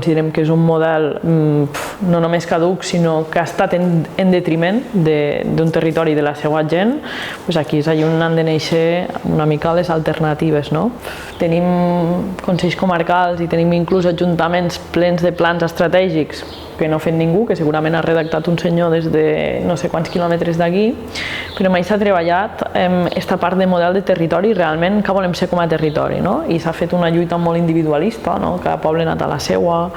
Considerem que és un model no només caduc, sinó que ha estat en detriment d'un territori de la seva gent. Aquí és on han de néixer una mica les alternatives. Tenim consells comarcals i tenim inclús ajuntaments plens de plans estratègics que no ha fet ningú, que segurament ha redactat un senyor des de no sé quants quilòmetres d'aquí, però mai s'ha treballat aquesta part de model de territori, realment què volem ser com a territori, i s'ha fet una lluita molt individualista, cada poble ha anat a la seua.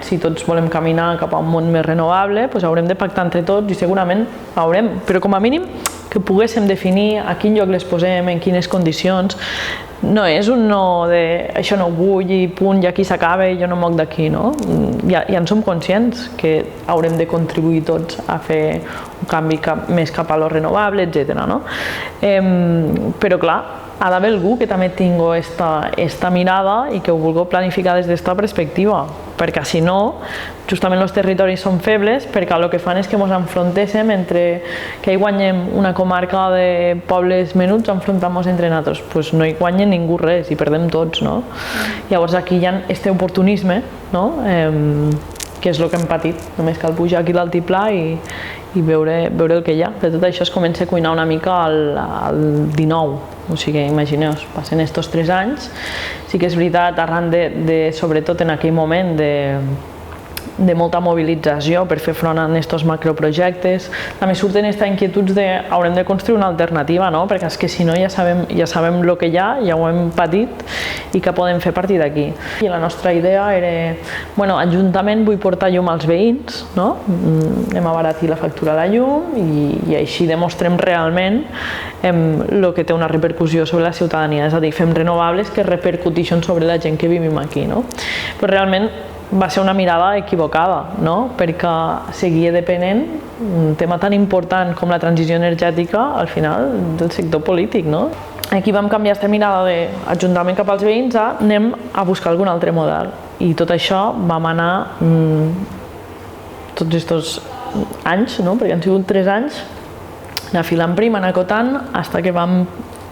Si tots volem caminar cap a un món més renovable, haurem de pactar entre tots i segurament haurem, però com a mínim que poguéssim definir a quin lloc les posem, en quines condicions. No és un no de això no ho vull i punt, i aquí s'acaba i jo no moc d'aquí, no? Ja en som conscients que haurem de contribuir tots a fer un canvi més cap a lo renovable, etc. Però clar, ha d'haver algú que també tingui aquesta mirada i que ho vulgui planificar des d'esta perspectiva, perquè si no, justament els territoris són febles perquè el que fan és que ens enfrontéssim entre que hi guanyem una comarca de pobles menuts enfrontant-nos entre nosaltres. Doncs no hi guanya ningú res i perdem tots, no? Llavors aquí hi ha aquest oportunisme, no? Que és el que hem patit. Només cal pujar aquí l'altiplà i veure el que hi ha. De tot això es comença a cuinar una mica al 19. O sigui, imagineu-vos, passen estos 3 anys. Sí que és veritat, arran sobretot en aquell moment de molta mobilització per fer front a aquests macroprojectes. També surten aquestes inquietuds de haurem de construir una alternativa, perquè és que si no ja sabem el que hi ha, ja ho hem patit i què podem fer a partir d'aquí. I la nostra idea era, ajuntament vull portar llum als veïns, anem a abaratir la factura de la llum i així demostrem realment el que té una repercussió sobre la ciutadania, és a dir, fem renovables que repercuteixen sobre la gent que vivim aquí. Però realment va ser una mirada equivocada, perquè seguia depenent un tema tan important com la transició energètica al final del sector polític. Aquí vam canviar aquesta mirada d'Ajuntament cap als veïns a anem a buscar algun altre model. I tot això vam anar tots aquests anys, perquè han sigut 3 anys, anar filant prim, anar acotant, fins que vam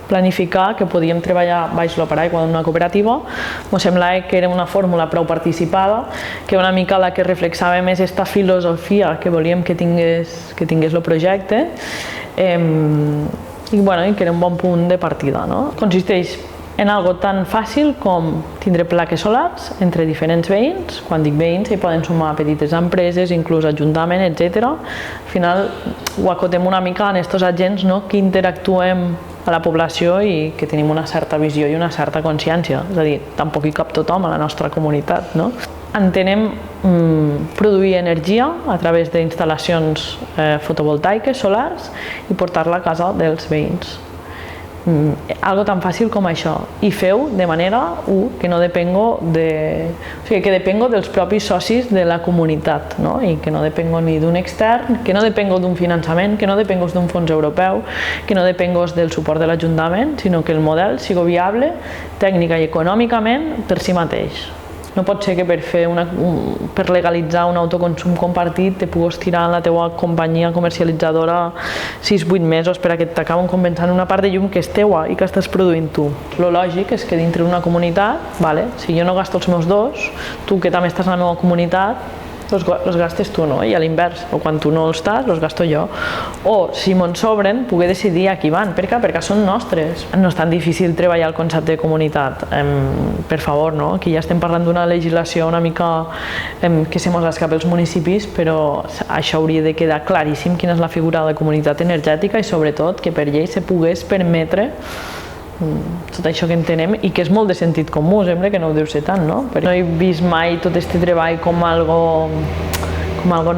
planificar que podíem treballar baix el paraigua d'una cooperativa. Ens semblava que era una fórmula prou participada, que una mica la que reflexava més aquesta filosofia que volíem que tingués el projecte i que era un bon punt de partida. Consisteix en algo tan fàcil com tindre plaques solars entre diferents veïns. Quan dic veïns, hi poden sumar petites empreses, inclús ajuntament, etc. Al final ho acotem una mica en aquests agents que interactuem a la població i que tenim una certa visió i una certa consciència. És a dir, tampoc hi cap tothom a la nostra comunitat. Entenem produir energia a través d'instal·lacions fotovoltaiques, solars, i portar-la a casa dels veïns. Algo tan fàcil com això, i feu de manera que no depengo que depengo dels propis socis de la comunitat, i que no depengo ni d'un extern, que no depengo d'un finançament, que no depengo d'un fons europeu, que no depengo del suport de l'Ajuntament, sinó que el model sigui viable tècnica i econòmicament per si mateix. No pot ser que per legalitzar un autoconsum compartit te puguis tirar en la teva companyia comercialitzadora 6-8 mesos per a que t'acaben compensant una part de llum que és teua i que estàs produint tu. Lo lògic és que dintre d'una comunitat, si jo no gasto els meus dos, tu que també estàs en la meva comunitat, els gastes tu, i a l'invers, o quan tu no els estàs, els gasto jo. O, si me'n sobren, poder decidir a qui van. Per què? Perquè són nostres. No és tan difícil treballar el concepte de comunitat. Per favor, aquí ja estem parlant d'una legislació una mica que se mos escapa als municipis, però això hauria de quedar claríssim quina és la figura de comunitat energètica i sobretot que per llei se pogués permetre tot això que entenem i que és molt de sentit comú, sembla que no ho deu ser tant, Però no he vist mai tot aquest treball com algo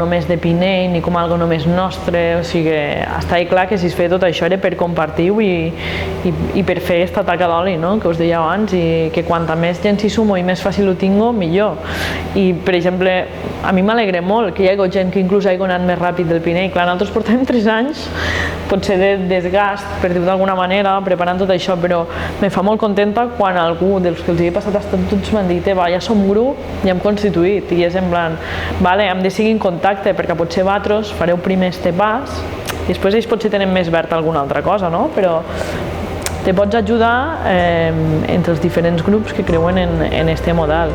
només de Pinell ni com algo només nostre, o sigui, està clar que si es feia tot això era per compartir-ho i per fer aquesta taca d'oli, que us deia abans, i que quanta més gent s'hi sumo i més fàcil ho tingo, millor. I, per exemple, a mi m'alegra molt que hi hagi gent que inclús hagi anat més ràpid del Pinell. Clar, nosaltres portem 3 anys, potser de desgast, per dir-ho d'alguna manera, preparant tot això, però me fa molt contenta quan algú dels que els he passat estatuts m'han dit ja som grup i hem constituït, i és en plan, hem de seguir en contacte, perquè potser vosaltres fareu primer este pas i després ells potser tenen més verd alguna altra cosa, però te pots ajudar entre els diferents grups que creuen en este model.